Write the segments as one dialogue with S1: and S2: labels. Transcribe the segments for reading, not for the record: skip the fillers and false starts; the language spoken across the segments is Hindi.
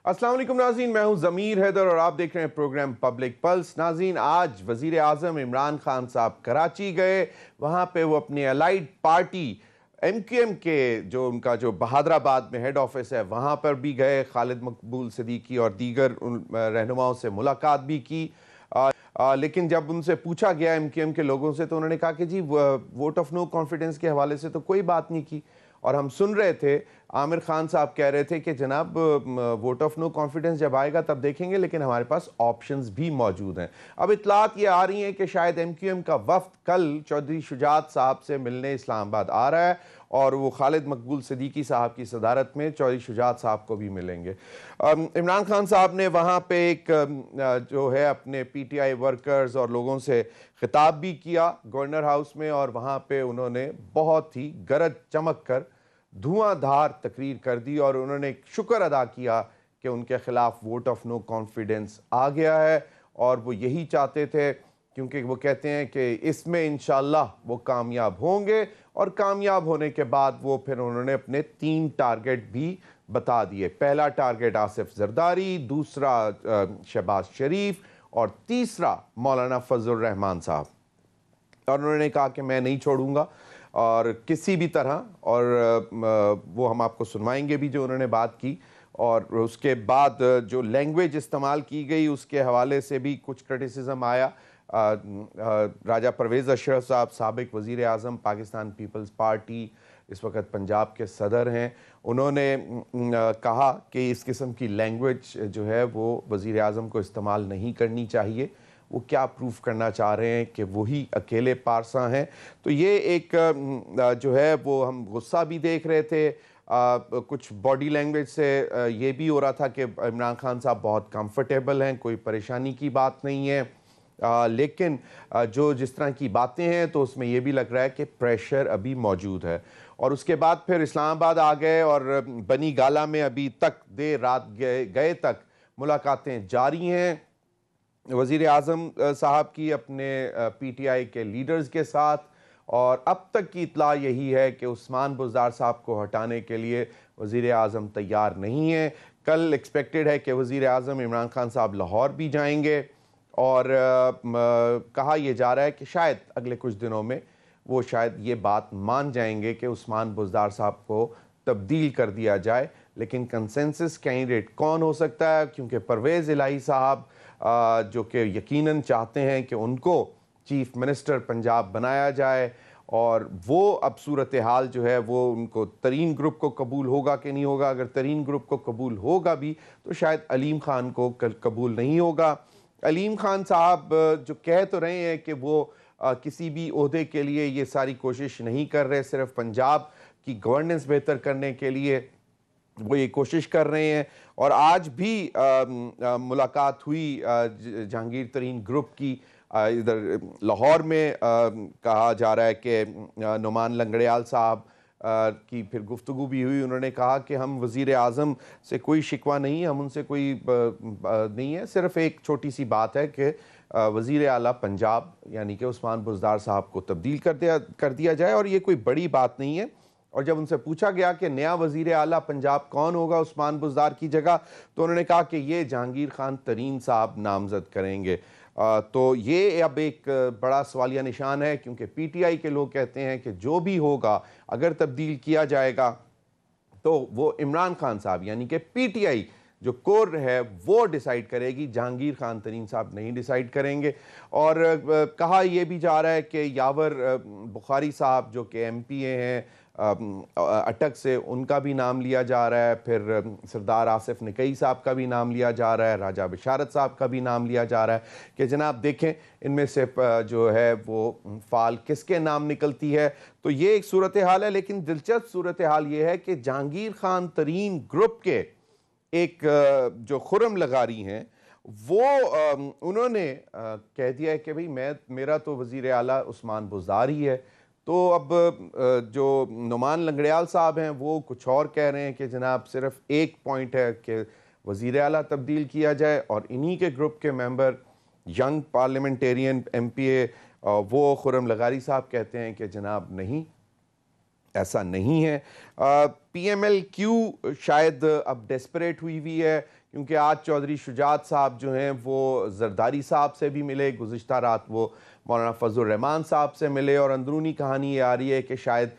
S1: अस्सलाम वालेकुम नाज़रीन, मैं हूं ज़मीर हैदर और आप देख रहे हैं प्रोग्राम पब्लिक पल्स। नाज़रीन, आज वज़ीर आज़म इमरान खान साहब कराची गए। वहां पे वो अपनी अलाइड पार्टी MQM के उनका बहादराबाद में हेड ऑफिस है वहां पर भी गए। खालिद मकबूल सिद्दीकी और दीगर रहनुमाओं से मुलाकात भी की। लेकिन जब उनसे पूछा गया MQM के लोगों से तो उन्होंने कहा कि जी वोट ऑफ नो कॉन्फिडेंस के हवाले से तो कोई बात नहीं की। और हम सुन रहे थे आमिर खान साहब कह रहे थे कि जनाब वोट ऑफ नो कॉन्फिडेंस जब आएगा तब देखेंगे, लेकिन हमारे पास ऑप्शंस भी मौजूद हैं। अब इतलात ये आ रही हैं कि शायद MQM का वफ्द कल चौधरी शुजात साहब से मिलने इस्लामाबाद आ रहा है और वो खालिद मकबूल सिद्दीकी साहब की सदारत में चौधरी शुजात साहब को भी मिलेंगे। इमरान खान साहब ने वहाँ पे एक अपने PTI वर्कर्स और लोगों से खिताब भी किया गवर्नर हाउस में, और वहाँ पे उन्होंने बहुत ही गरज चमक कर धुआंधार तकरीर कर दी और उन्होंने शुक्र अदा किया कि उनके खिलाफ वोट ऑफ नो कॉन्फिडेंस आ गया है। और वो यही चाहते थे, क्योंकि वो कहते हैं कि इसमें इंशाल्लाह वो कामयाब होंगे, और कामयाब होने के बाद वो फिर उन्होंने अपने 3 टारगेट भी बता दिए। पहला टारगेट आसिफ जरदारी, दूसरा शहबाज शरीफ और तीसरा मौलाना फजल रहमान साहब। और उन्होंने कहा कि मैं नहीं छोड़ूंगा और किसी भी तरह, और वो हम आपको सुनवाएंगे भी जो उन्होंने बात की। और उसके बाद जो लैंग्वेज इस्तेमाल की गई उसके हवाले से भी कुछ क्रिटिसिज्म आया। राजा परवेज़ अशरफ साहब, साबिक वज़ीर आज़म, पाकिस्तान पीपल्स पार्टी, इस वक्त पंजाब के सदर हैं, उन्होंने कहा कि इस किस्म की लैंग्वेज जो है वो वज़ीर आज़म को इस्तेमाल नहीं करनी चाहिए। वो क्या प्रूफ करना चाह रहे हैं कि वही अकेले पारसा हैं। तो ये एक वो हम गुस्सा भी देख रहे थे। कुछ बॉडी लैंग्वेज से ये भी हो रहा था कि इमरान खान साहब बहुत कंफर्टेबल हैं, कोई परेशानी की बात नहीं है। लेकिन जिस तरह की बातें हैं तो उसमें यह भी लग रहा है कि प्रेशर अभी मौजूद है। और उसके बाद फिर इस्लामाबाद आ गए और बनी गाला में अभी तक देर रात गए तक मुलाकातें जारी हैं वज़ीर आज़म साहब की अपने PTI के लीडर्स के साथ। और अब तक की इत्ला यही है कि उस्मान बुज़दार साहब को हटाने के लिए वज़ीर आज़म तैयार नहीं है। कल एक्सपेक्टेड है कि वज़ीर आज़म इमरान खान साहब लाहौर भी जाएंगे, और कहा यह जा रहा है कि शायद अगले कुछ दिनों में वो शायद ये बात मान जाएंगे कि उस्मान बुज़दार साहब को तब्दील कर दिया जाए। लेकिन कंसेंसस कैंडिडेट कौन हो सकता है, क्योंकि परवेज़ इलाही साहब जो कि यकीनन चाहते हैं कि उनको चीफ मिनिस्टर पंजाब बनाया जाए, और वो अब सूरत हाल जो है वो उनको तरीन ग्रुप को कबूल होगा कि नहीं होगा। अगर तरीन ग्रुप को कबूल होगा भी तो शायद अलीम खान को कबूल नहीं होगा। अलीम खान साहब जो कह तो रहे हैं कि वो किसी भी ओहदे के लिए ये सारी कोशिश नहीं कर रहे, सिर्फ पंजाब की गवर्नेंस बेहतर करने के लिए वो ये कोशिश कर रहे हैं। और आज भी मुलाकात हुई जहांगीर तरीन ग्रुप की इधर लाहौर में। कहा जा रहा है कि नुमान लंगड़ियाल साहब की फिर गुफ्तगू भी हुई। उन्होंने कहा कि हम वज़ीर आज़म से कोई शिकवा नहीं है, हम उनसे कोई नहीं है, सिर्फ एक छोटी सी बात है कि वज़ीर आला पंजाब यानी कि उस्मान बुज़दार साहब को तब्दील कर दिया जाए, और ये कोई बड़ी बात नहीं है। और जब उनसे पूछा गया कि नया वज़ीर आला पंजाब कौन होगा उस्मान बुज़दार की जगह, तो उन्होंने कहा कि ये जहांगीर खान तरीन साहब नामज़द करेंगे। तो ये अब एक बड़ा सवालिया निशान है, क्योंकि PTI के लोग कहते हैं कि जो भी होगा अगर तब्दील किया जाएगा तो वो इमरान खान साहब यानी कि PTI जो कोर है वो डिसाइड करेगी, जहांगीर खान तरीन साहब नहीं डिसाइड करेंगे। और कहा यह भी जा रहा है कि यावर बुखारी साहब जो कि MPA हैं अटक से, उनका भी नाम लिया जा रहा है। फिर सरदार आसिफ नकई साहब का भी नाम लिया जा रहा है, राजा बिशारत साहब का भी नाम लिया जा रहा है कि जनाब देखें इनमें से जो है वो फाल किसके नाम निकलती है। तो ये एक सूरत हाल है। लेकिन दिलचस्प सूरत हाल ये है कि जहांगीर खान तरीन ग्रुप के एक जो खुरम लगारी हैं वो उन्होंने कह दिया है कि भाई मेरा तो वज़ीर आला उस्मान बुज़दार ही है। तो अब जो नुमान लंगड़ियाल साहब हैं वो कुछ और कह रहे हैं कि जनाब सिर्फ एक पॉइंट है कि वज़ीर आला तब्दील किया जाए, और इन्हीं के ग्रुप के मेंबर यंग पार्लियामेंटेरियन MPA वो खुरम लगारी साहब कहते हैं कि जनाब नहीं, ऐसा नहीं है। PMLQ शायद अब डेस्परेट हुई है क्योंकि आज चौधरी शुजात साहब जो हैं वो जरदारी साहब से भी मिले, गुज़िश्ता रात वो मौलाना फजल रहमान साहब से मिले, और अंदरूनी कहानी ये आ रही है कि शायद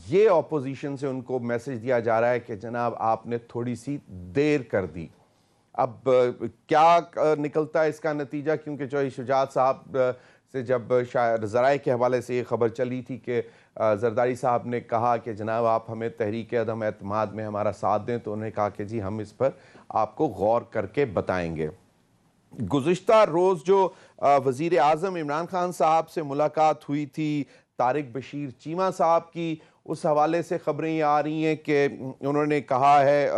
S1: ये ऑपोजिशन से उनको मैसेज दिया जा रहा है कि जनाब आपने थोड़ी सी देर कर दी। अब क्या निकलता है इसका नतीजा, क्योंकि चौधरी शुजात साहब से जब शायद ज़राए के हवाले से ये खबर चली थी कि जरदारी साहब ने कहा कि जनाब आप हमें तहरीक अदम एतमाद में हमारा साथ दें, तो उन्होंने कहा कि जी हम इस पर आपको गौर करके बताएंगे। गुज़िश्ता रोज़ जो वज़ीर आज़म इमरान खान साहब से मुलाकात हुई थी तारिक बशीर चीमा साहब की, उस हवाले से खबरें ये आ रही हैं कि उन्होंने कहा है,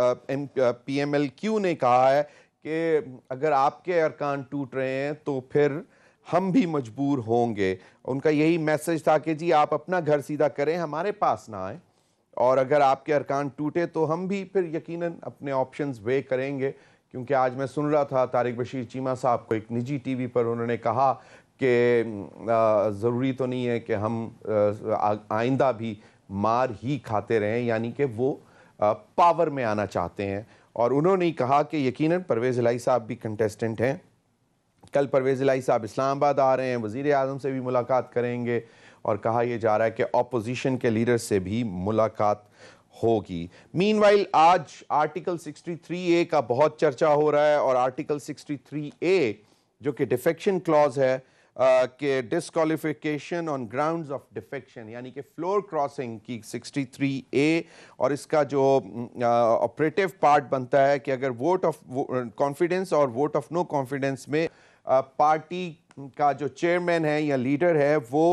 S1: PMLQ ने कहा है कि अगर आपके अरकान टूट रहे हैं तो फिर हम भी मजबूर होंगे। उनका यही मैसेज था कि जी आप अपना घर सीधा करें, हमारे पास ना आए, और अगर आपके अरकान टूटे तो हम भी फिर यकीनन अपने ऑप्शंस वे करेंगे। क्योंकि आज मैं सुन रहा था तारिक बशीर चीमा साहब को एक निजी टीवी पर, उन्होंने कहा कि ज़रूरी तो नहीं है कि हम आइंदा भी मार ही खाते रहें, यानी कि वो पावर में आना चाहते हैं। और उन्होंने कहा कि यकीनन परवेज़ इलाही साहब भी कंटेस्टेंट हैं, कल परवेज़ इलाही साहब इस्लामाबाद आ रहे हैं, वज़ीर आज़म से भी मुलाकात करेंगे, और कहा यह जा रहा है कि ऑपोजिशन के लीडर से भी मुलाकात होगी। मीनवाइल आज आर्टिकल 63A का बहुत चर्चा हो रहा है, और आर्टिकल 63A जो कि डिफेक्शन क्लॉज है कि disqualification on grounds of defection, यानी कि फ्लोर क्रॉसिंग की 63A, और इसका जो ऑपरेटिव पार्ट बनता है कि अगर वोट ऑफ कॉन्फिडेंस और वोट ऑफ नो कॉन्फिडेंस में पार्टी का जो चेयरमैन है या लीडर है वो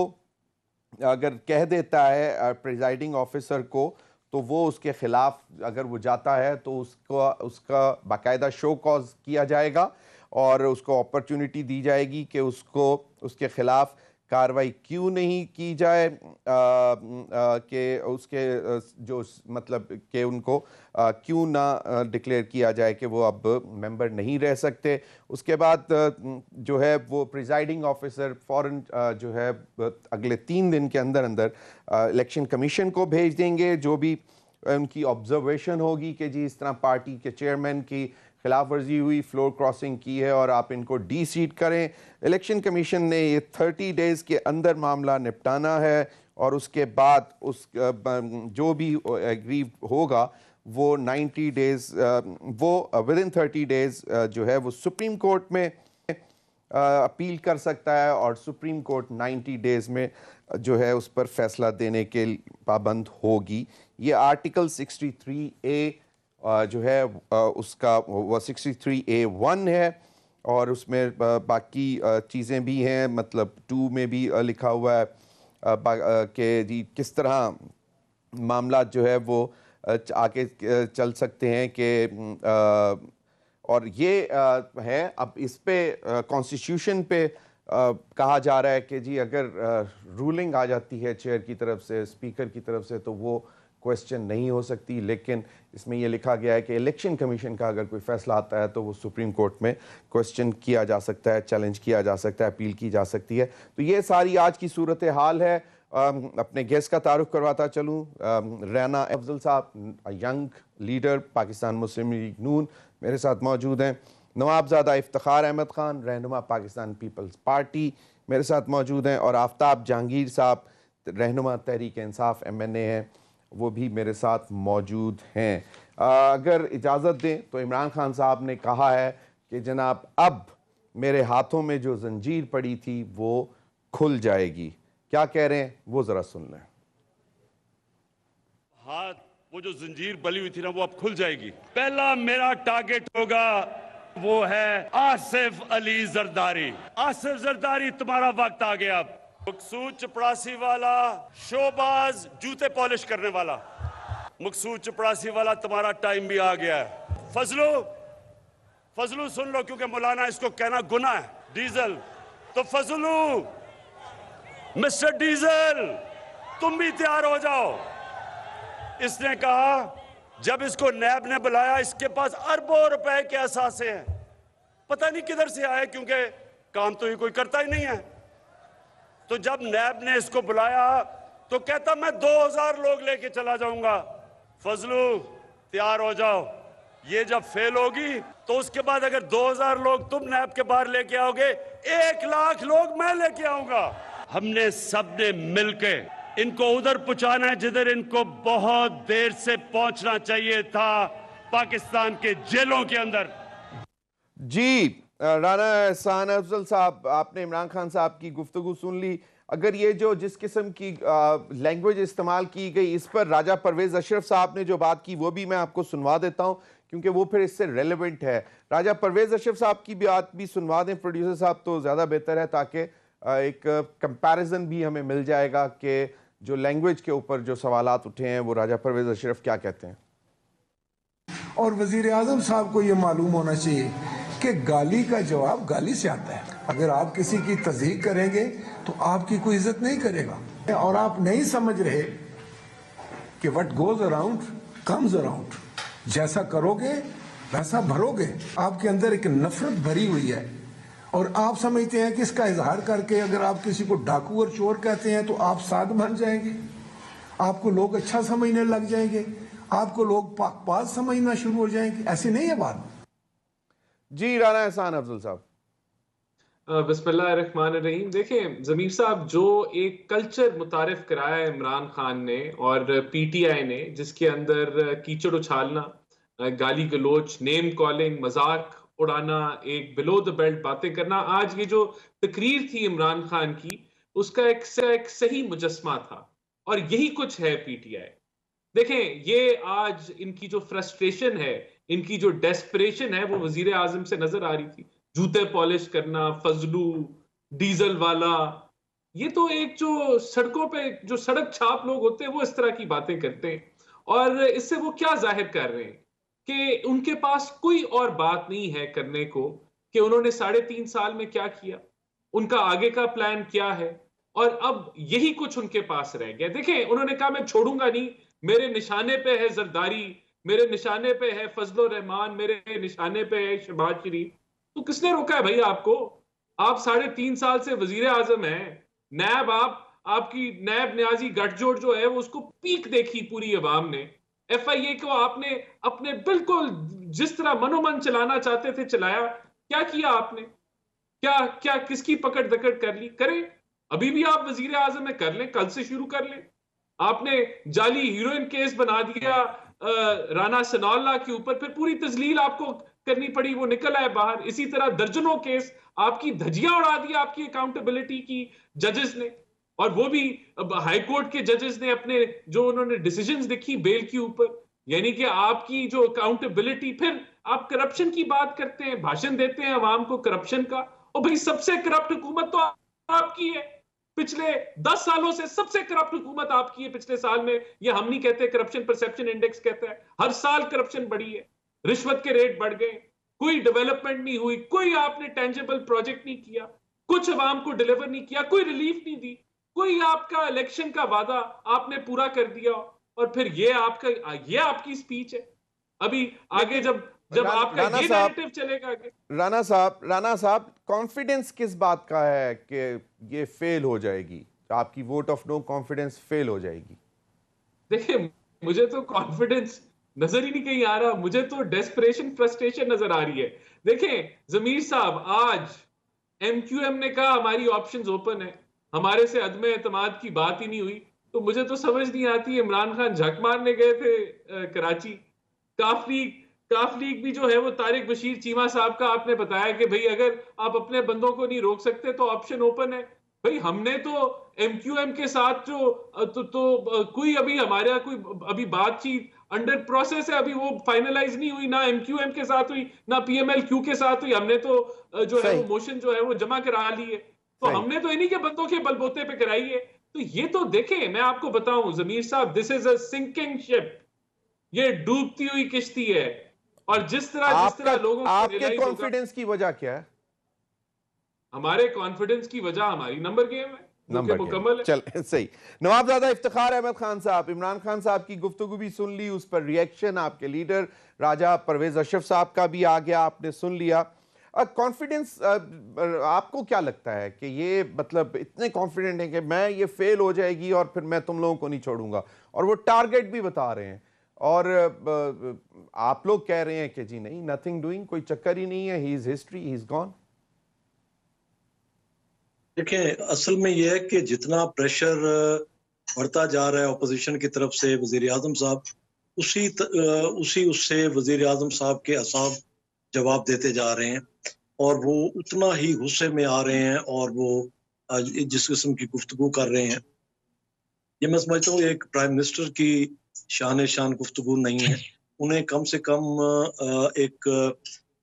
S1: अगर कह देता है प्रिजाइडिंग ऑफिसर को, तो वो उसके खिलाफ अगर वो जाता है तो उसका बाकायदा शो कॉज किया जाएगा, और उसको अपॉर्चुनिटी दी जाएगी कि उसको उसके खिलाफ कार्रवाई क्यों नहीं की जाए, कि उसके जो मतलब कि उनको क्यों ना डिक्लेयर किया जाए कि वो अब मेंबर नहीं रह सकते। उसके बाद जो है वो प्रिजाइडिंग ऑफिसर फ़ौरन जो है अगले 3 दिन के अंदर अंदर इलेक्शन कमीशन को भेज देंगे, जो भी उनकी ऑब्जर्वेशन होगी कि जी इस तरह पार्टी के चेयरमैन की खिलाफ वर्जी हुई, फ्लोर क्रॉसिंग की है, और आप इनको डी सीट करें। इलेक्शन कमीशन ने ये 30 डेज़ के अंदर मामला निपटाना है, और उसके बाद उस जो भी एग्री होगा वो 90 डेज़ वो विद इन 30 डेज़ जो है वो सुप्रीम कोर्ट में अपील कर सकता है, और सुप्रीम कोर्ट 90 डेज़ में जो है उस पर फैसला देने के पाबंद होगी। ये आर्टिकल 63A जो है उसका वो 63A1 है, और उसमें बाकी चीज़ें भी हैं, मतलब 2 में भी लिखा हुआ है कि जी किस तरह मामला जो है वो आगे चल सकते हैं कि और ये है अब इस पे कॉन्स्टिट्यूशन पे कहा जा रहा है कि जी अगर रूलिंग आ जाती है चेयर की तरफ से, स्पीकर की तरफ से, तो वो क्वेश्चन नहीं हो सकती। लेकिन इसमें यह लिखा गया है कि इलेक्शन कमीशन का अगर कोई फैसला आता है तो वो सुप्रीम कोर्ट में क्वेश्चन किया जा सकता है, चैलेंज किया जा सकता है, अपील की जा सकती है। तो ये सारी आज की सूरत हाल है। अपने गेस्ट का तारुफ करवाता चलूँ, रैना अफजल साहब, यंग लीडर पाकिस्तान मुस्लिम लीग नून, मेरे साथ मौजूद हैं। नवाबजादा इफ्तिखार अहमद खान, रहनुमा पाकिस्तान पीपल्स पार्टी, मेरे साथ मौजूद हैं। और आफ्ताब जहांगीर साहब, रहनुमा तहरीक इंसाफ MNA हैं, वो भी मेरे साथ मौजूद हैं। अगर इजाज़त दें तो इमरान खान साहब ने कहा है कि जनाब अब मेरे हाथों में जो जंजीर पड़ी थी वो खुल जाएगी। क्या कह रहे हैं वो ज़रा सुन लें।
S2: हाथ वो जो जंजीर बली हुई थी ना वो अब खुल जाएगी। पहला मेरा टारगेट होगा वो है आसिफ अली जरदारी। आसिफ जरदारी, तुम्हारा वक्त आ गया। अब मकसूद चपड़ासी वाला, शोबाज जूते पॉलिश करने वाला, मकसूद चपड़ासी वाला, तुम्हारा टाइम भी आ गया है। फजलू सुन लो, क्योंकि मौलाना इसको कहना गुनाह है। डीजल तो फजलू, मिस्टर डीजल तुम भी तैयार हो जाओ। इसने कहा जब इसको नैब ने बुलाया, इसके पास अरबों रुपए के असासे हैं, पता नहीं किधर से आए, क्योंकि काम तो ये कोई करता ही नहीं है। तो जब नैब ने इसको बुलाया तो कहता मैं 2000 लोग लेके चला जाऊंगा। फजलू तैयार हो जाओ, ये जब फेल होगी तो उसके बाद अगर 2000 लोग तुम नैब के बाहर लेके आओगे, 1 लाख लोग मैं लेके आऊंगा। हमने सबने मिलके इनको उधर पहुंचाना है जिधर इनको बहुत देर से पहुंचना चाहिए था, पाकिस्तान के जेलों के अंदर।
S1: जी राना एहसान अफजल साहब, आपने इमरान खान साहब की गुफ्तगू सुन ली। अगर ये जो जिस किस्म की लैंग्वेज इस्तेमाल की गई, इस पर राजा परवेज अशरफ साहब ने जो बात की वो भी मैं आपको सुनवा देता हूं, क्योंकि वो फिर इससे रेलेवेंट है। राजा परवेज अशरफ साहब की बात भी सुनवा दें प्रोड्यूसर साहब, तो ज़्यादा बेहतर है, ताकि एक कंपैरिजन भी हमें मिल जाएगा कि जो लैंग्वेज के ऊपर जो सवालात उठे हैं वो राजा परवेज अशरफ क्या कहते हैं।
S3: और वजीर आजम साहब को यह मालूम होना चाहिए कि गाली का जवाब गाली से आता है। अगर आप किसी की तज़हीक करेंगे तो आपकी कोई इज्जत नहीं करेगा। और आप नहीं समझ रहे कि what goes around comes around, जैसा करोगे वैसा भरोगे। आपके अंदर एक नफरत भरी हुई है और आप समझते हैं कि इसका इजहार करके अगर आप किसी को डाकू और चोर कहते हैं तो आप साध बन जाएंगे, आपको लोग अच्छा समझने लग जाएंगे, आपको लोग पाक-बाज समझना शुरू हो जाएंगे। ऐसी नहीं है बात।
S1: जी राना एहसान अफजल साहब।
S4: बिस्मिल्लाहिर्रहमानिर्रहीम। देखें जमीर साहब, जो एक कल्चर मुतारिफ कराया है इमरान खान ने और पीटीआई ने, जिसके अंदर कीचड़ उछालना, गाली गलोच, नेम कॉलिंग, मजाक उड़ाना, एक बिलो द बेल्ट बातें करना, आज ये जो तकरीर थी इमरान खान की उसका एक सही मुजस्मा था। और यही कुछ है पीटीआई। देखें, ये आज इनकी जो फ्रस्ट्रेशन है, इनकी जो डेस्परेशन है, वो वजीर आजम से नजर आ रही थी। जूते पॉलिश करना, फजलू, डीजल वाला, ये तो एक जो सड़कों पे जो सड़क छाप लोग होते हैं वो इस तरह की बातें करते हैं। और इससे वो क्या जाहिर कर रहे हैं कि उनके पास कोई और बात नहीं है करने को, कि उन्होंने 3.5 साल में क्या किया, उनका आगे का प्लान क्या है, और अब यही कुछ उनके पास रह गया। देखें, उन्होंने कहा मैं छोड़ूंगा नहीं, मेरे निशाने पे है जरदारी, मेरे निशाने पे है फजलुर रहमान, मेरे निशाने पे है शहबाज शरीफ। तो किसने रोका है भाई आपको? आप 3.5 साल से वजीर आजम हैं। नैब, आपकी नैब न्याजी गठजोड़ जो है वो उसको पीक देखी पूरी अवाम ने। एफआईए को आपने अपने बिल्कुल जिस तरह मनोमन चलाना चाहते थे चलाया। क्या किया आपने? क्या किसकी पकड़ दकड़ कर ली? करें, अभी भी आप वजीर आजम में कर लें, कल से शुरू कर लें। आपने जाली हीरोइन केस बना दिया राना सनाउल्लाह के ऊपर, फिर पूरी तजलील आपको करनी पड़ी, वो निकल आए बाहर। इसी तरह दर्जनों केस आपकी धज्जियां उड़ा दी आपकी अकाउंटेबिलिटी की जजेस ने, और वो भी हाई कोर्ट के जजेस ने अपने जो उन्होंने डिसीजंस देखी बेल के ऊपर। यानी कि आपकी जो अकाउंटेबिलिटी, फिर आप करप्शन की बात करते हैं, भाषण देते हैं अवाम को करप्शन का। और भाई सबसे करप्ट हुकूमत तो आपकी है, पिछले 10 सालों से सबसे करप्ट हुकूमत आपकी है। पिछले साल में, ये हम नहीं कहते, करप्शन परसेप्शन इंडेक्स कहता है, हर साल करप्शन बढ़ी है, रिश्वत के रेट बढ़ गए, कोई डेवलपमेंट नहीं हुई, कोई आपने टेंजिबल प्रोजेक्ट नहीं किया, कुछ अवाम को डिलीवर नहीं किया, कोई रिलीफ नहीं दी, कोई आपका इलेक्शन का वादा आपने पूरा कर दिया। और फिर ये आपकी स्पीच है। अभी आगे जब आपका ये नैरेटिव चलेगा आगे।
S1: राना साहब, कॉन्फिडेंस किस बात का है कि ये फेल हो जाएगी? आपकी vote of no confidence fail हो जाएगी?
S4: देखिए, मुझे तो कॉन्फिडेंस नजर ही नहीं कहीं आ रहा, मुझे तो डेस्परेशन, फ्रस्ट्रेशन नजर आ रही है। देखें जमीर साहब, आज एमक्यूएम ने कहा हमारी ऑप्शंस ओपन है, हमारे से अदम एतमाद की बात ही नहीं हुई। तो मुझे तो समझ नहीं आती, इमरान खान झक मारने गए थे कराची, काफ लीग भी जो है वो तारिक बशीर चीमा साहब का आपने बताया कि भाई अगर आप अपने बंदों को नहीं रोक सकते तो ऑप्शन ओपन है। भाई हमने तो एमक्यूएम के साथ जो कोई अभी हमारे यहाँ कोई अभी बातचीत अंडर प्रोसेस है, अभी वो फाइनलाइज नहीं हुई, ना एमक्यूएम के साथ हुई ना पीएमएलक्यू के साथ हुई। हमने तो जो है वो मोशन जो है वो जमा करा ली है, तो हमने तो इन्हीं के बंदों के बलबोते पे कराई है। तो ये तो देखें, मैं आपको बताऊं जमीर साहब, this is a sinking ship, ये डूबती हुई किश्ती है। और जिस तरह लोगों को
S1: आपके कॉन्फिडेंस की वजह क्या है?
S4: हमारे कॉन्फिडेंस की वजह हमारी नंबर गेम है, मुकम्मल है।
S1: चल सही। नवाबजादा इफ्तिखार अहमद खान साहब, इमरान खान साहब की गुफ्तगू भी सुन ली, उस पर रिएक्शन आपके लीडर राजा परवेज अशरफ साहब का भी आ गया, आपने सुन लिया। कॉन्फिडेंस, आपको क्या लगता है कि ये मतलब इतने कॉन्फिडेंट हैं कि मैं ये फेल हो जाएगी और फिर मैं तुम लोगों को नहीं छोड़ूंगा, और वो टारगेट भी बता रहे हैं, और आप लोग कह रहे हैं कि जी नहीं, नथिंग डूइंग, कोई चक्कर ही नहीं है, he is history, he is gone.
S5: देखें, असल में यह है कि जितना प्रेशर बढ़ता जा रहा है अपोजिशन की तरफ से वजीर आजम साहब, उससे वजीर आजम साहब के असाब जवाब देते जा रहे हैं और वो उतना ही गुस्से में आ रहे हैं और वो जिस किस्म की गुफ्तगू कर रहे हैं, ये मैं समझता हूँ एक प्राइम मिनिस्टर की शान गुफ्तगू नहीं है। उन्हें कम से कम एक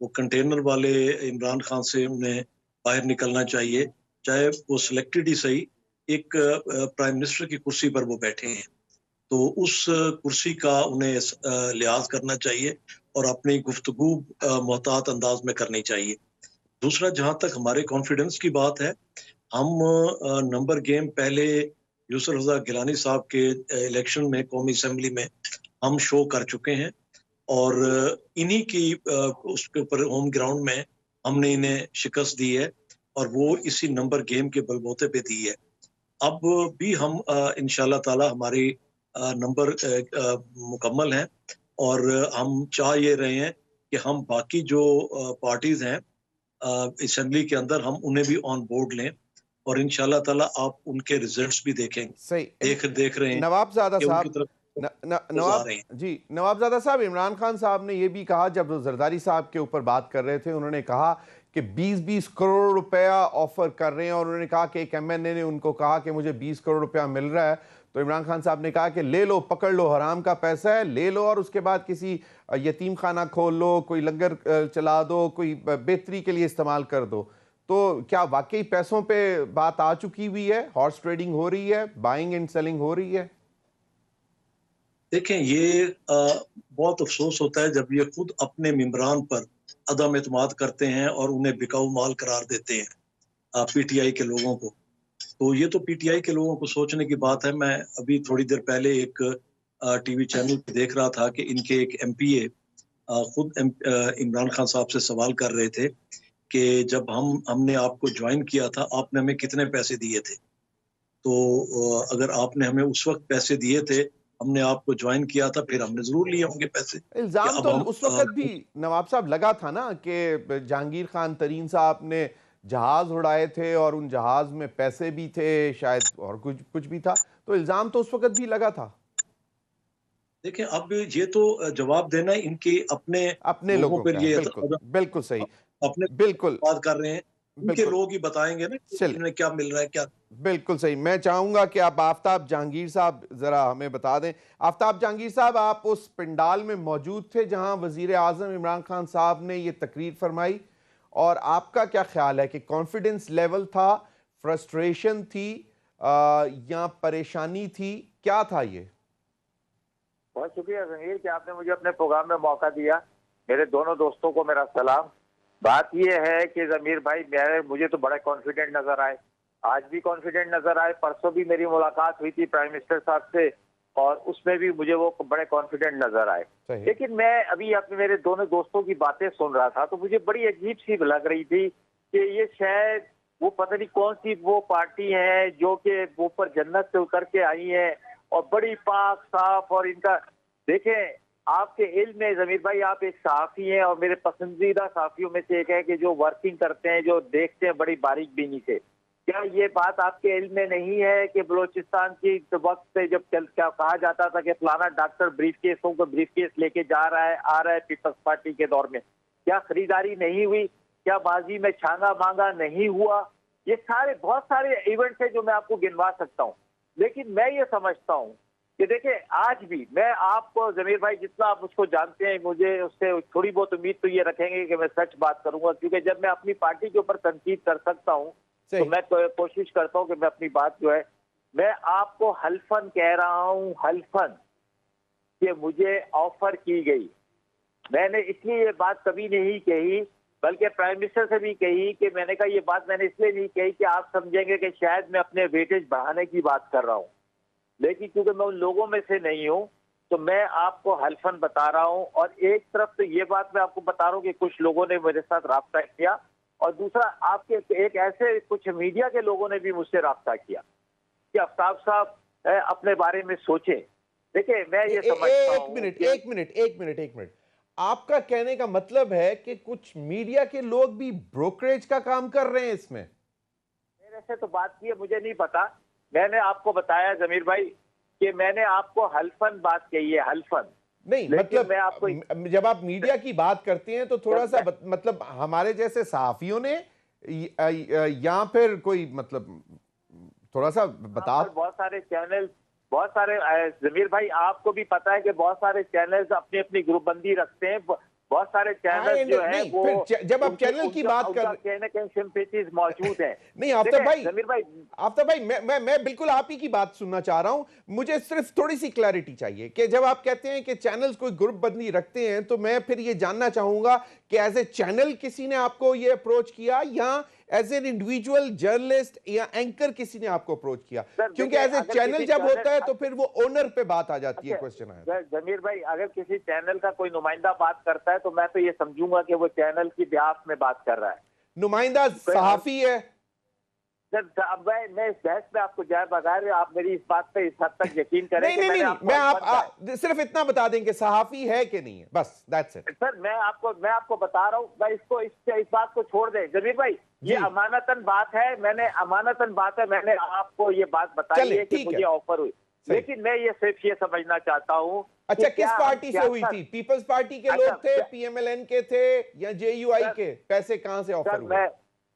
S5: वो कंटेनर वाले इमरान खान से उन्हें बाहर निकलना चाहिए, चाहे वो सिलेक्टेड ही सही। एक प्राइम मिनिस्टर की कुर्सी पर वो बैठे हैं, तो उस कुर्सी का उन्हें लिहाज करना चाहिए और अपनी गुफ्तगू मोहतात अंदाज में करनी चाहिए। दूसरा, जहाँ तक हमारे कॉन्फिडेंस की बात है, हम नंबर गेम पहले यूसुफ रज़ा गिलानी साहब के इलेक्शन में कौमी असेंबली में हम शो कर चुके हैं और इन्हीं की उसके ऊपर होम ग्राउंड में हमने इन्हें शिकस्त दी है और वो इसी नंबर गेम के बलबूते पे दी है। अब भी हम इंशाल्लाह ताला हमारी नंबर मुकम्मल हैं और हम चाह ये रहे हैं कि हम बाकी जो पार्टीज हैं असेंबली के अंदर, हम उन्हें भी ऑन बोर्ड लें और इंशाल्लाह ताला आप उनके रिजल्ट्स भी देखेंगे।
S1: सही
S5: देख रहे हैं
S1: नवाबजादा
S5: कि उनकी
S1: साहब,
S5: तरफ
S1: नवाब जी, नवाबजादा साहब, इमरान खान साहब ने यह भी कहा, जब वो जरदारी साहब के ऊपर बात कर रहे थे, उन्होंने कहा कि 20-20 करोड़ रुपया ऑफर कर रहे हैं और उन्होंने कहा कि एक एमएनए ने उनको कहा कि मुझे 20 करोड़ रुपया मिल रहा है, तो इमरान खान साहब ने कहा कि ले लो, पकड़ लो, हराम का पैसा है, ले लो और उसके बाद किसी यतीम खाना खोल लो, कोई लंगर चला दो, कोई बेहतरी के लिए इस्तेमाल कर दो। तो क्या वाकई पैसों पे बात आ चुकी हुई है, हॉर्स ट्रेडिंग हो रही है, बाइंग एंड सेलिंग हो रही है?
S5: देखें, ये बहुत अफसोस होता है जब ये खुद अपने मेंबरान पर अदम एतमाद करते हैं और उन्हें बिकाऊ माल करार देते हैं पीटीआई के लोगों को। तो ये तो पीटीआई के लोगों को सोचने की बात है। मैं अभी थोड़ी देर पहले एक टीवी चैनल पे देख रहा था कि इनके एक एमपीए खुद इमरान खान साहब से सवाल कर रहे थे कि जब हमने आपको ज्वाइन किया था, आपने हमें कितने पैसे दिए थे? तो अगर आपने हमें उस वक्त पैसे दिए थे, हमने आपको ज्वाइन किया था, फिर हमने जरूर लिए होंगे पैसे।
S1: इल्जाम तो उस वक्त भी नवाब साहब लगा था ना कि जहांगीर खान तरीन साहब ने जहाज उड़ाए थे और उन जहाज में पैसे भी थे, शायद और कुछ भी था, तो इल्जाम तो उस वक्त भी लगा था।
S5: देखिए, अब ये तो जवाब देना इनके अपने
S1: लोगों
S5: पर, ये
S1: बिल्कुल सही,
S5: अपने
S1: बिल्कुल
S5: बात कर रहे हैं, उनके लोग ही बताएंगे ना कि इन्हें क्या मिल रहा है क्या।
S1: बिल्कुल सही। मैं चाहूंगा कि आप आफ्ताब जहांगीर साहब जरा हमें बता दें। आफ्ताब जहांगीर साहब, आप उस पंडाल में मौजूद थे जहां वजीर आजम इमरान खान साहब ने ये तकरीर फरमाई, और आपका क्या ख्याल है कि कॉन्फिडेंस लेवल था, फ्रस्ट्रेशन थी या परेशानी थी, क्या था ये?
S6: बहुत शुक्रिया जमीर कि आपने मुझे अपने प्रोग्राम में मौका दिया। मेरे दोनों दोस्तों को मेरा सलाम। बात यह है कि जमीर भाई, मुझे तो बड़े कॉन्फिडेंट नजर आए, आज भी कॉन्फिडेंट नजर आए। परसों भी मेरी मुलाकात हुई थी प्राइम मिनिस्टर साहब से और उसमें भी मुझे वो बड़े कॉन्फिडेंट नजर आए। लेकिन मैं अभी अपने मेरे दोनों दोस्तों की बातें सुन रहा था तो मुझे बड़ी अजीब सी लग रही थी कि ये शायद वो पता नहीं कौन सी वो पार्टी है जो कि ऊपर जन्नत से उतर के आई है और बड़ी पाक साफ। और इनका देखें, आपके इल्म में जमीर भाई, आप एक सहाफी हैं और मेरे पसंदीदा सहाफियों में से एक है कि जो वर्किंग करते हैं, जो देखते हैं बड़ी बारीक बीनी से। क्या ये बात आपके इल्म में नहीं है कि बलोचिस्तान की वक्त से जब क्या कहा जाता था कि फलाना डॉक्टर ब्रीफकेसों को ब्रीफकेस लेके जा रहा है, आ रहा है पीपल्स पार्टी के दौर में, क्या खरीदारी नहीं हुई? क्या बाजी में छांगा मांगा नहीं हुआ? ये सारे बहुत सारे इवेंट्स है जो मैं आपको गिनवा सकता हूँ। लेकिन मैं ये समझता हूँ कि देखिए, आज भी मैं आपको जमीर भाई, जितना आप मुझको जानते हैं, मुझे उससे थोड़ी बहुत उम्मीद तो ये रखेंगे कि मैं सच बात करूंगा, क्योंकि जब मैं अपनी पार्टी के ऊपर तनकीद कर सकता हूँ तो मैं कोशिश करता हूँ कि मैं अपनी बात जो है, मैं आपको हल्फन कह रहा हूँ, हल्फन, कि मुझे ऑफर की गई। मैंने इसलिए ये बात कभी नहीं कही, बल्कि प्राइम मिनिस्टर से भी कही कि मैंने कहा ये बात मैंने इसलिए नहीं कही कि आप समझेंगे कि शायद मैं अपने वेटेज बढ़ाने की बात कर रहा हूँ, लेकिन क्योंकि मैं उन लोगों में से नहीं हूँ तो मैं आपको हल्फन बता रहा हूँ। और एक तरफ तो ये बात मैं आपको बता रहा हूँ कि कुछ लोगों ने मेरे साथ राब्ता किया, और दूसरा आपके एक ऐसे कुछ मीडिया के लोगों ने भी मुझसे राब्ता किया कि आफ्ताब साहब अपने बारे में सोचें। देखिए मैं ये समझता
S1: एक
S6: हूँ
S1: मिनट
S6: कि
S1: एक मिनट एक मिनट एक मिनट, आपका कहने का मतलब है कि कुछ मीडिया के लोग भी ब्रोकरेज का काम कर रहे हैं इसमें?
S6: मेरे से तो बात की है, मुझे नहीं पता। मैंने आपको बताया जमीर भाई कि मैंने आपको हल्फन बात कही है, हल्फन।
S1: नहीं
S6: लेकिन
S1: मतलब
S6: मैं आपको
S1: जब आप मीडिया की बात करते हैं तो थोड़ा सा
S6: मैं-
S1: मतलब हमारे जैसे सहाफियों ने या फिर कोई मतलब थोड़ा सा बता।
S6: पर बहुत सारे चैनल, बहुत सारे जमीर भाई आपको भी पता है कि बहुत सारे चैनल्स अपनी अपनी ग्रुपबंदी रखते हैं। बहुत सारे चैनल जो है
S1: नहीं,
S6: वो
S1: फिर जब आप चैनल की बात कर
S6: कहीं ना कहीं सिंपैथीज मौजूद है।
S1: नहीं आफ्ताब भाई,
S6: जमीर भाई
S1: आफ्ताब भाई मैं बिल्कुल आप ही की बात सुनना चाह रहा हूं। मुझे सिर्फ थोड़ी सी क्लैरिटी चाहिए कि जब आप कहते हैं कि चैनल्स कोई ग्रुप बंदी रखते हैं तो मैं फिर ये जानना चाहूंगा कि एज ए चैनल किसी ने आपको ये अप्रोच किया या एज एन इंडिविजुअल जर्नलिस्ट या एंकर किसी ने आपको अप्रोच किया? क्योंकि एज ए चैनल जब होता है तो फिर वो ओनर पे बात आ जाती है। क्वेश्चन है
S6: जमीर भाई, अगर किसी चैनल का कोई नुमाइंदा बात करता है तो मैं तो ये समझूंगा कि वो चैनल की बिहाफ में बात कर रहा है।
S1: नुमाइंदा सहाफी है।
S6: अब मैं इस बहस में आपको जाए बगैर आप मेरी इस बात पे इस हद तक यकीन करें
S1: नहीं
S6: कि
S1: नहीं
S6: मैंने
S1: नहीं,
S6: आपको
S1: मैं
S6: बताया।
S1: आप सिर्फ इतना बता दें कि सहाफी है कि नहीं है, बस दैट्स इट।
S6: सर मैं आपको बता रहा हूँ, मैं इसको इस बात को छोड़ दे जमीर भाई, ये
S1: जी।
S6: अमानतन बात है, मैंने आपको ये बात बताई
S1: चले,
S6: है कि
S1: ठीक है।
S6: मुझे ऑफर हुई।
S1: सही।
S6: लेकिन मैं ये सिर्फ ये समझना चाहता हूँ
S1: अच्छा,
S6: कि
S1: किस
S6: क्या
S1: पार्टी
S6: हम
S1: से हुई
S6: सियासत-
S1: थी? पीपल्स पार्टी के
S6: अच्छा,
S1: लोग थे, पीएमएलएन के थे या जेयूआई
S6: सर-
S1: के? पैसे कहां से ऑफर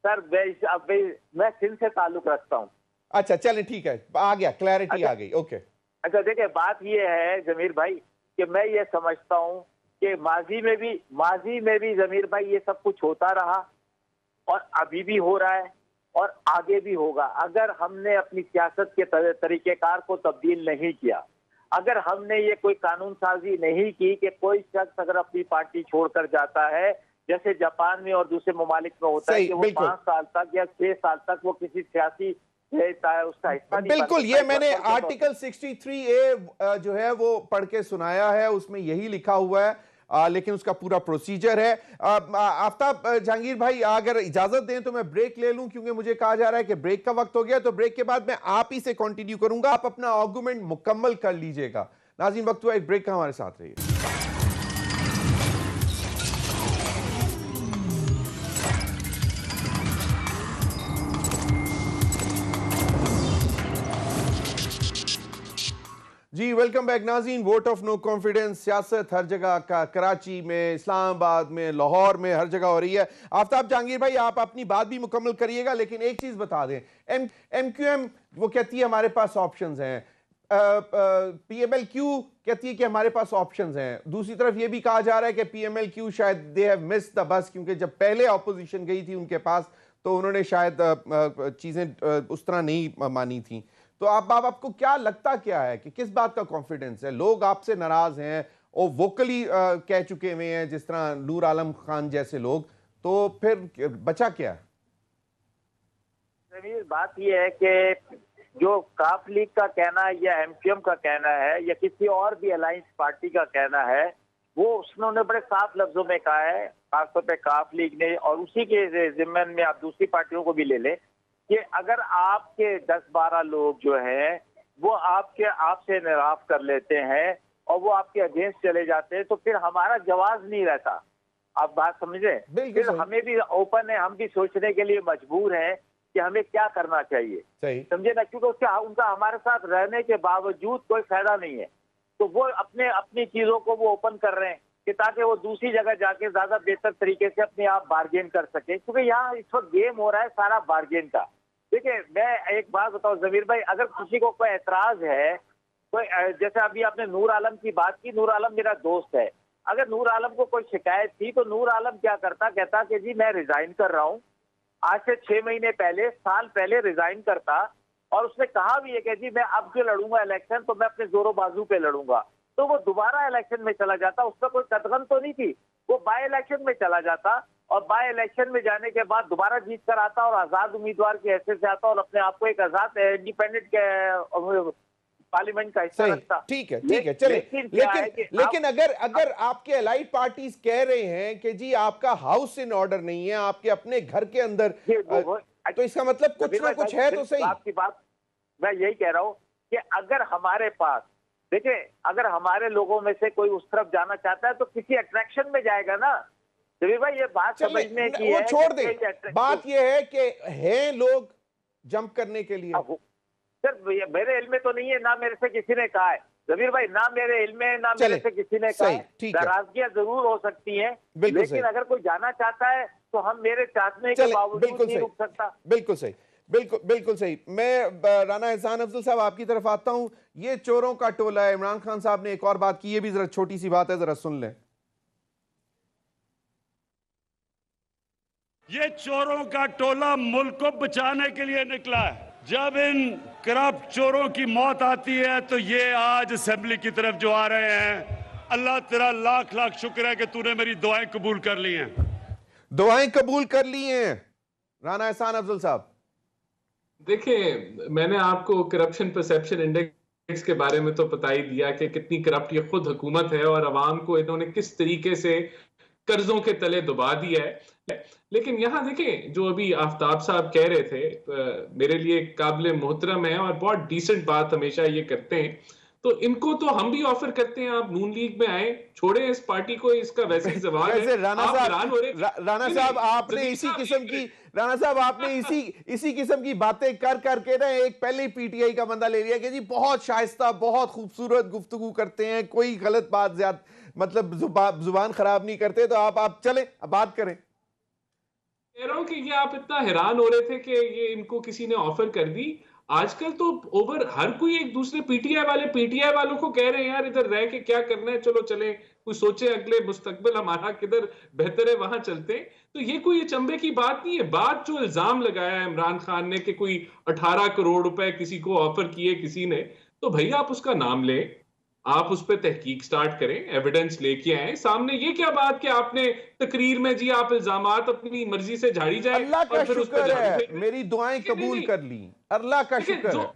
S6: सर
S1: हुए?
S6: मैं सिंध से ताल्लुक रखता हूँ।
S1: अच्छा चलें, ठीक है, आ गया, क्लैरिटी
S6: अच्छा।
S1: आ गई। ओके।
S6: अच्छा देखिए, बात ये है जमीर भाई कि मैं ये समझता हूँ कि माजी में भी जमीर भाई ये सब कुछ होता रहा और अभी भी हो रहा है और आगे भी होगा। अगर हमने अपनी सियासत के तरीकेकार को तब्दील नहीं किया, अगर हमने ये कोई कानून साजी नहीं की कि कोई शख्स अगर अपनी पार्टी छोड़कर जाता है, जैसे जापान में और दूसरे ममालिक में होता है
S1: सही,
S6: कि वो
S1: बिल्कुल।
S6: 5 साल तक या 6 साल तक वो किसी सियासी उसका हिस्सा नहीं बन
S1: बिल्कुल,
S6: सकता।
S1: ये मैंने आर्टिकल 63A जो है वो पढ़ के सुनाया है, उसमें यही लिखा हुआ है। लेकिन उसका पूरा प्रोसीजर है। आफ्ताब जहांगीर भाई, अगर इजाजत दें तो मैं ब्रेक ले लूं, क्योंकि मुझे कहा जा रहा है कि ब्रेक का वक्त हो गया। तो ब्रेक के बाद मैं आप ही से कंटिन्यू करूंगा, आप अपना आर्गुमेंट मुकम्मल कर लीजिएगा। नाज़रीन, वक्त हुआ एक ब्रेक का, हमारे साथ रहिए। जी वेलकम बैक नाज़रीन। वोट ऑफ नो कॉन्फिडेंस, सियासत हर जगह का, कराची में, इस्लामाबाद में, लाहौर में, हर जगह हो रही है। आफ्ताब जहांगीर भाई, आप अपनी बात भी मुकम्मल करिएगा, लेकिन एक चीज बता दें, एमक्यूएम वो कहती है हमारे पास ऑप्शंस हैं, पीएमएलक्यू कहती है कि हमारे पास ऑप्शंस हैं। दूसरी तरफ ये भी कहा जा रहा है कि पीएमएलक्यू शायद they have missed the bus, क्योंकि जब पहले ऑपोजिशन गई थी उनके पास तो उन्होंने शायद चीजें उस तरह नहीं मानी थी। तो आपको क्या लगता क्या है कि किस बात का कॉन्फिडेंस है? लोग आपसे नाराज हैं और वोकली कह चुके हुए हैं, जिस तरह नूर आलम खान जैसे लोग, तो फिर बचा क्या है?
S6: बात यह है कि जो काफ लीग का कहना है या एमक्यूएम का कहना है या किसी और भी अलायंस पार्टी का कहना है, वो उन्होंने बड़े साफ लफ्जों में कहा है, खासतौर पे काफ लीग ने, और उसी के जिम्मन में आप दूसरी पार्टियों को भी ले लें कि अगर आपके 10-12 लोग जो हैं वो आपसे निराफ कर लेते हैं और वो आपके अगेंस्ट चले जाते हैं, तो फिर हमारा जवाब नहीं रहता। आप बात समझे? फिर हमें भी ओपन है, हम भी सोचने के लिए मजबूर हैं कि हमें क्या करना चाहिए, समझे ना? क्योंकि उनका हमारे साथ रहने के बावजूद कोई फायदा नहीं है, तो वो अपनी चीजों को वो ओपन कर रहे हैं कि ताकि वो दूसरी जगह जाके ज्यादा बेहतर तरीके से अपने आप बार्गेन कर सके, क्योंकि यहाँ इस वक्त गेम हो रहा है सारा बार्गेन का। देखिए, मैं एक बात बताऊं जमीर भाई, अगर किसी को कोई एतराज है, कोई जैसे अभी आपने नूर आलम की बात की, नूर आलम मेरा दोस्त है, अगर नूर आलम को कोई शिकायत थी तो नूर आलम क्या करता, कहता कि जी मैं रिजाइन कर रहा हूँ, आज से 6 महीने पहले, साल पहले रिजाइन करता, और उसने कहा भी है कि जी मैं अब जो लड़ूंगा इलेक्शन तो मैं अपने जोरों बाजू पे लड़ूंगा, तो वो दोबारा इलेक्शन में चला जाता। उसका कोई कदगन तो नहीं थी, वो बाय इलेक्शन में चला जाता और बाय इलेक्शन में जाने के बाद दोबारा जीत कर आता और आजाद उम्मीदवार की हैसियत से आता और अपने आप को एक आजाद इंडिपेंडेंट के पार्लियामेंट का हिस्सा रखता।
S1: ठीक है, चले। लेकिन अगर आपके अलाइड पार्टीज कह रहे हैं कि जी आपका हाउस इन ऑर्डर नहीं है, आपके अपने घर के अंदर, तो इसका मतलब कुछ ना कुछ है तो सही।
S6: आपकी बात मैं यही कह रहा हूं कि अगर हमारे पास देखिए, अगर हमारे लोगों में से कोई उस तरफ जाना चाहता है तो किसी अट्रैक्शन में जाएगा ना जमीर भाई। ये बात समझने की
S1: वो
S6: है।
S1: छोड़ दे, बात ये है कि हैं लोग जंप करने के लिए।
S6: सर मेरे इल्म में तो नहीं है, ना मेरे से किसी ने कहा है जमीर भाई, ना मेरे इल्म में, ना मेरे से किसी ने कहा है। नाराजगियां जरूर हो सकती हैं, लेकिन अगर कोई जाना चाहता है तो हम मेरे चाहने के बावजूद नहीं रुक सकता।
S1: बिल्कुल सही, बिल्कुल सही। मैं राना एहसान अफजल साहब आपकी तरफ आता हूं। ये चोरों का टोला है। इमरान खान साहब ने एक और बात की, ये भी जरा छोटी सी बात है, जरा सुन लें।
S2: ये चोरों का टोला मुल्क को बचाने के लिए निकला है। जब इन करप्ट चोरों की मौत आती है तो ये आज असेंबली की तरफ जो आ रहे हैं, अल्लाह तेरा लाख लाख शुक्र है कि तूने मेरी दुआएं कबूल कर ली हैं।
S1: दुआएं कबूल कर ली हैं राना एहसान अफजल साहब।
S4: देखिए, मैंने आपको करप्शन परसेप्शन इंडेक्स के बारे में तो बता ही दिया कि कितनी करप्ट ये खुद हुकूमत है और अवाम को इन्होंने किस तरीके से कर्जों के तले दबा दिया है। लेकिन यहाँ देखें, जो अभी आफ्ताब साहब कह रहे थे, मेरे लिए काबिल मोहतरम है और बहुत डिसेंट बात हमेशा ये करते हैं, तो इनको तो हम भी ऑफर करते हैं, आप नून लीग में आए, छोड़े इस पार्टी को, इसका वैसे ही सवाल है।
S1: राना साहब आपने इसी किस्म की बातें कर करके ना एक पहले ही पीटीआई का बंदा ले लिया कि जी बहुत शाइस्ता, बहुत खूबसूरत गुफ्तगू करते हैं, कोई गलत बात ज्यादा मतलब जुबान खराब नहीं करते, तो आप चले बात करें।
S4: कह रहा हूं कि ये आप इतना हैरान हो रहे थे कि ये इनको किसी ने ऑफर कर दी। आजकल तो ओवर हर कोई एक दूसरे पीटीआई वालों को कह रहे हैं यार इधर रह के क्या करना है, चलो चले, कोई सोचे अगले मुस्तकबिल हमारा किधर बेहतर है वहां चलते हैं। तो ये कोई चंबे की बात नहीं है। बात जो इल्जाम लगाया है इमरान खान ने कि कोई 18 करोड़ रुपए किसी को ऑफर किए किसी ने, तो भैया आप उसका नाम लें, आप उस पर तहकीक स्टार्ट करें, एविडेंस लेके आए सामने। ये क्या बात कि आपने तकरीर में जी आप इल्जामात अपनी मर्जी से झाड़ी जाए,
S1: अल्लाह का शुक्र है मेरी दुआएं कबूल कर ली, अल्लाह का शुक्र है।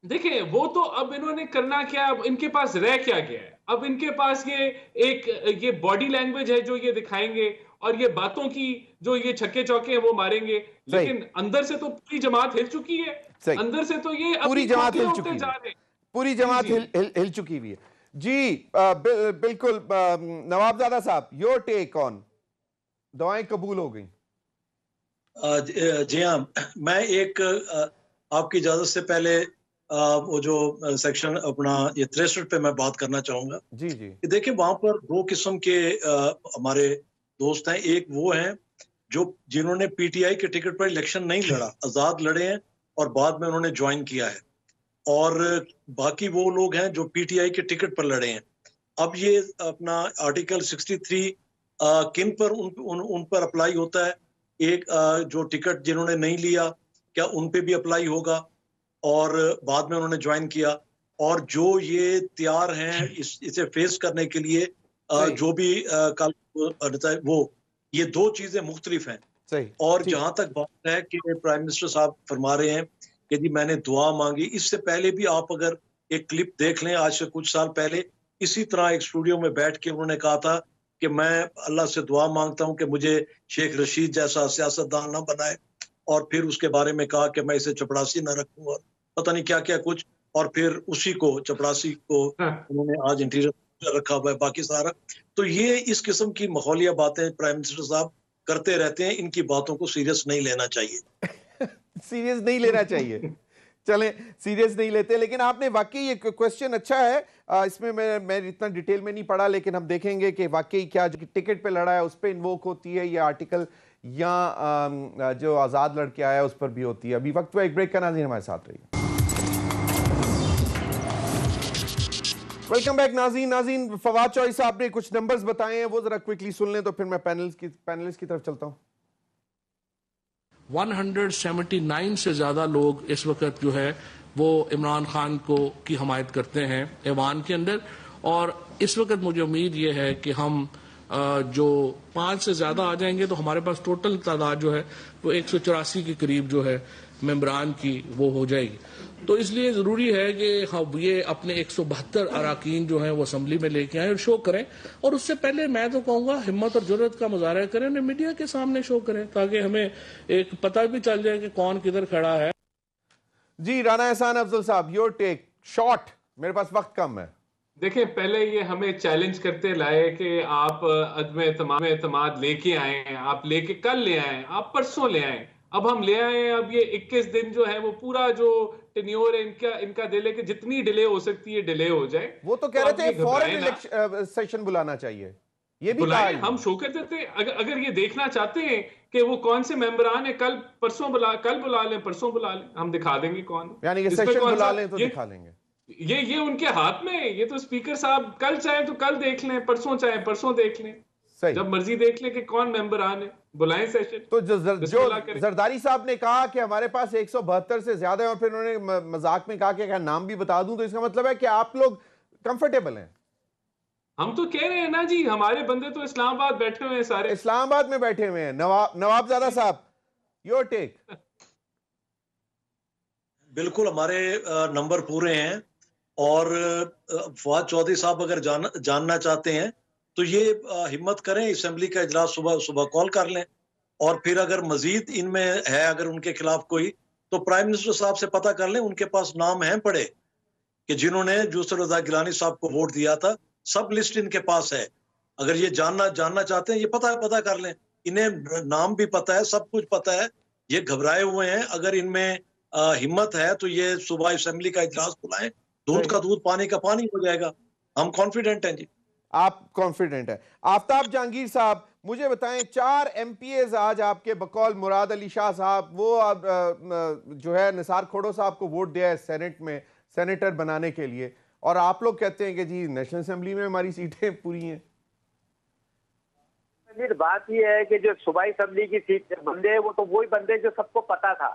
S4: देखिए, वो तो अब इन्होंने करना क्या, अब इनके पास रह क्या गया है? अब इनके पास ये बॉडी लैंग्वेज है जो ये दिखाएंगे और ये बातों की जो ये छक्के चौके हैं वो मारेंगे, लेकिन अंदर से तो पूरी जमात हिल चुकी है। अंदर से तो ये
S1: पूरी जमात हिल चुकी है, पूरी जमात हिल चुकी हुई है जी। बिल्कुल नवाबजादा साहब, योर टेक ऑन दुआएं कबूल हो गई।
S5: जी हाँ, मैं एक आपकी इजाजत से पहले वो जो सेक्शन अपना ये थ्रेशोल्ड पे मैं बात करना चाहूंगा।
S1: जी जी।
S5: देखिए, वहां पर दो किस्म के हमारे दोस्त हैं। एक वो हैं जिन्होंने पीटीआई के टिकट पर इलेक्शन नहीं लड़ा, आजाद लड़े हैं और बाद में उन्होंने ज्वाइन किया है, और बाकी वो लोग हैं जो पीटीआई के टिकट पर लड़े हैं। अब ये अपना आर्टिकल 63 किन पर उन पर अप्लाई होता है? एक जो टिकट जिन्होंने नहीं लिया, क्या उन पे भी अप्लाई होगा? और बाद में उन्होंने ज्वाइन किया, और जो ये तैयार हैं इसे फेस करने के लिए, जो भी कल वो, ये दो चीजें मुख्तलिफ हैं।
S1: सही।
S5: और जहां तक बात है कि प्राइम मिनिस्टर साहब फरमा रहे हैं कि जी मैंने दुआ मांगी, इससे पहले भी आप अगर एक क्लिप देख लें, आज से कुछ साल पहले इसी तरह एक स्टूडियो में बैठ के उन्होंने कहा था कि मैं अल्लाह से दुआ मांगता हूं कि मुझे शेख रशीद जैसा सियासतदान ना बनाए, और फिर उसके बारे में कहा कि मैं इसे चपड़ासी ना रखूं, और पता नहीं क्या क्या कुछ, और फिर उसी को चपड़ासी को उन्होंने आज इंटीरियर रखा हुआ है, बाकी सारा। तो ये इस किस्म की माहौलिया बातें प्राइम मिनिस्टर साहब करते रहते हैं, इनकी बातों को सीरियस नहीं लेना चाहिए।
S1: सीरियस नहीं लेना चाहिए, चलें सीरियस नहीं लेते। लेकिन आपने वाकई ये क्वेश्चन अच्छा है, इसमें मैं इतना डिटेल में नहीं पढ़ा, लेकिन हम देखेंगे कि वाकई क्या जो टिकट पे लड़ा है उस पर इन्वोक होती है ये आर्टिकल, या जो आज़ाद लड़के आया है उस पर भी होती है। अभी वक्त हुआ एक ब्रेक का, नाज़रीन हमारे साथ रहिए। वेलकम बैक नाज़रीन। फवाद चौधरी साहब ने कुछ नंबर्स बताए हैं, वो जरा क्विकली सुन लें तो फिर मैं पैनलिस्ट की तरफ चलता हूं।
S7: 179 से ज़्यादा लोग इस वक्त जो है वो इमरान खान की हमायत करते हैं ऐवान के अंदर, और इस वक्त मुझे उम्मीद ये है कि हम जो 5 से ज़्यादा आ जाएंगे तो हमारे पास टोटल तादाद जो है वो 184 के करीब जो है मेंबरान की वो हो जाएगी। तो इसलिए ज़रूरी है कि हम ये अपने 172 अराकीन जो हैं वो असम्बली में लेके आए और शो करें, और उससे पहले मैं तो कहूँगा हिम्मत और जुर्रत का मुजाहरा करें, उन्हें मीडिया के सामने शो करें ताकि हमें एक पता भी चल जाए कि कौन किधर खड़ा है।
S1: जी राना एहसान अफजल साहब, योर टेक शॉर्ट मेरे पास वक्त कम है।
S4: देखिए, पहले ये हमें चैलेंज करते लाए कि आप अदम एतमाद लेके आए हैं, आप लेके कल ले आए, आप परसों ले आए, अब हम ले आए हैं। अब ये 21 दिन जो है वो पूरा जो टेन्योर है इनका डिले कि जितनी डिले हो सकती है डिले हो जाए।
S1: वो तो कह रहे थे फौरन सेशन बुलाना चाहिए, ये भी
S4: बुलाए, हम शो कर देते हैं। अगर ये देखना चाहते हैं कि वो कौन से मेंबरान है, कल बुला लें, परसों बुला लें, हम दिखा देंगे कौन,
S1: यानी कि सेशन बुला लें तो दिखा लेंगे।
S4: ये उनके हाथ में है। ये तो स्पीकर साहब कल चाहे तो कल देख लें, परसों चाहे परसों देख लें,
S1: सही,
S4: जब मर्जी देख लें कि कौन मेंबरान है, बुलाएं सेशन।
S1: तो जो जरदारी साहब ने कहा कि हमारे पास 172 से ज्यादा है और फिर उन्होंने मजाक में कहा कि अगर नाम भी बता दूं तो इसका मतलब है कि आप लोग कंफर्टेबल हैं।
S4: हम तो कह रहे हैं ना जी, हमारे बंदे तो इस्लामाबाद बैठे हुए हैं, सारे
S1: इस्लामाबाद में बैठे हुए हैं। नवाबजादा साहब, योर टेक।
S5: बिल्कुल हमारे नंबर पूरे हैं और फवाद चौधरी साहब अगर जानना चाहते हैं तो ये हिम्मत करें, असेंबली का इजलास सुबह कॉल कर लें और फिर अगर मजीद इनमें है अगर उनके खिलाफ कोई तो प्राइम मिनिस्टर साहब से पता कर लें, उनके पास नाम हैं पड़े कि जिन्होंने यूसुफ रज़ा गिलानी साहब को वोट दिया था, सब लिस्ट इनके पास है। अगर ये जानना चाहते हैं ये पता कर लें, इन्हें नाम भी पता है, सब कुछ पता है, ये घबराए हुए हैं। अगर इनमें हिम्मत है तो ये सुबह असेंबली का इजलास बुलाएं, दूध का दूध पानी का पानी हो जाएगा। हम कॉन्फिडेंट हैं जी।
S1: आप कॉन्फिडेंट है। आफ्ताब जहांगीर साहब, मुझे बताएं, 4 MPAs आज आपके बकौल मुराद अली शाह साहब, वो जो है निसार खोड़ो साहब को वोट दिया है सेनेट में सेनेटर बनाने के लिए, और आप लोग कहते हैं कि जी नेशनल असेंबली में हमारी सीटें पूरी हैं।
S6: बात यह है कि जो सूबाई असेंबली की सीट बंदे हैं वो तो वही बंदे जो सबको पता था,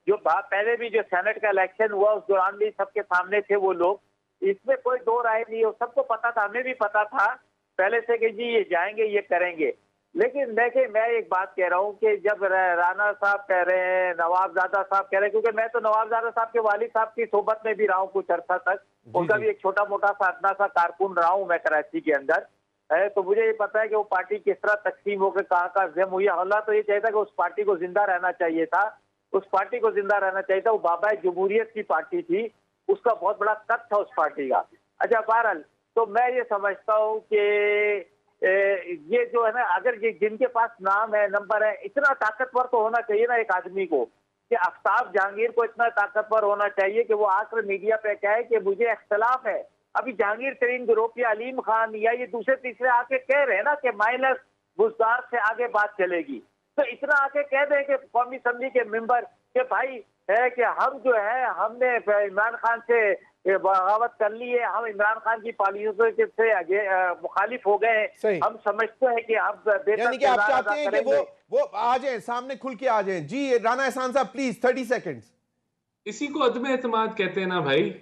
S6: जो पहले भी जो सेनेट का इलेक्शन हुआ उस दौरान भी सबके सामने थे वो लोग, इसमें कोई दो राय नहीं है, सबको पता था, हमें भी पता था पहले से कि जी ये जाएंगे ये करेंगे। लेकिन देखिए मैं एक बात कह रहा हूँ कि जब राणा साहब कह रहे हैं, नवाबजादा साहब कह रहे हैं, क्योंकि मैं तो नवाबजादा साहब के वालिद साहब की सोबत में भी रहा हूँ कुछ अर्सा तक, उनका भी एक छोटा मोटा सा अपना सा कारकुन रहा हूँ मैं कराची के अंदर है, तो मुझे ये पता है कि वो पार्टी किस तरह तकसीम होकर कहाँ जम हुई। हल्ला तो ये चाहिए था कि उस पार्टी को जिंदा रहना चाहिए था, उस पार्टी को जिंदा रहना चाहिए था। वो बाबा जमहूरियत की पार्टी थी, उसका बहुत बड़ा कद था उस पार्टी का। अच्छा बहरहाल, तो मैं ये समझता हूँ कि ये जो है ना, अगर ये जिनके पास नाम है नंबर है, इतना ताकतवर तो होना चाहिए ना एक आदमी को, कि आफ्ताब जहांगीर को इतना ताकतवर होना चाहिए कि वो आकर मीडिया पे कहे कि मुझे इख्तलाफ है। अभी जहांगीर तरीन ग्रुप या अलीम खान या ये दूसरे तीसरे आके कह रहे हैं ना कि माइनस बुजदार से आगे बात चलेगी, तो इतना आके कह दें कि कौमी असम्बली के मेंबर के भाई है कि हम जो है हमने इमरान खान से बगावत कर ली है, हम इमरान खान की पॉलिसियों से आगे मुखालिफ हो गए हैं, हम समझते हैं कि हम
S1: यानी कि आप चाहते हैं कि वो आ जाए सामने, खुल के आ जाए। जी राना एहसान साहब प्लीज 30 सेकंड्स।
S4: इसी को अदम एतमाद कहते हैं ना भाई,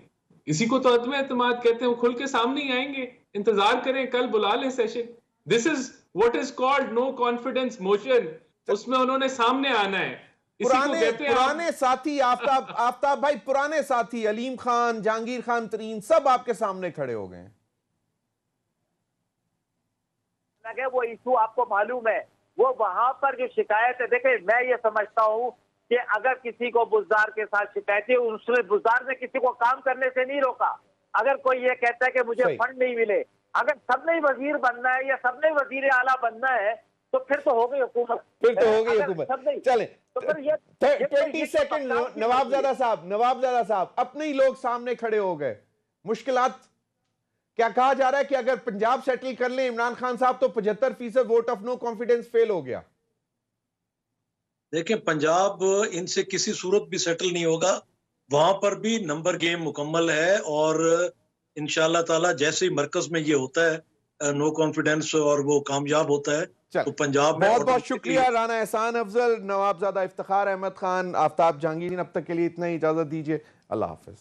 S4: इसी को तो अदम एतमाद कहते हैं। वो खुल के सामने ही आएंगे, इंतजार करें, कल बुला लें session. This is what is called no confidence motion, उसमें उन्होंने सामने आना है।
S1: पुराने साथी आफ्ताब भाई, पुराने साथी अलीम खान, जहांगीर खान तरीन, सब आपके सामने खड़े हो गए।
S6: वो इशू आपको मालूम है, वो वहां पर जो शिकायत है, देखे मैं ये समझता हूँ कि अगर किसी को बुजदार के साथ शिकायत है, उसने बुजदार ने किसी को काम करने से नहीं रोका। अगर कोई ये कहता है कि मुझे फंड नहीं मिले, अगर सबने ही वजीर बनना है या सबने वजीर आला बनना है तो फिर तो हो गई हुकूमत,
S1: फिर तो हो गई हुकूमत। चले तो फिर ये 20 सेकंड। नवाबजादा साहब, अपने ही लोग सामने खड़े हो गए, मुश्किलात क्या कहा जा रहा है कि अगर पंजाब सेटल कर ले इमरान खान साहब तो 75% vote of no confidence fail हो गया।
S5: देखिए पंजाब इनसे किसी सूरत भी सेटल नहीं होगा, वहां पर भी नंबर गेम मुकम्मल है और इंशाल्लाह ताला जैसे ही मरकज में ये होता है नो कॉन्फिडेंस और वो कामयाब होता है तो पंजाब में।
S1: बहुत बहुत शुक्रिया राना एहसान अफजल, नवाबजादा इफ्तिखार अहमद खान, आफ्ताब जहांगीर। अब तक के लिए इतना ही, इजाजत दीजिए, अल्लाह हाफिज।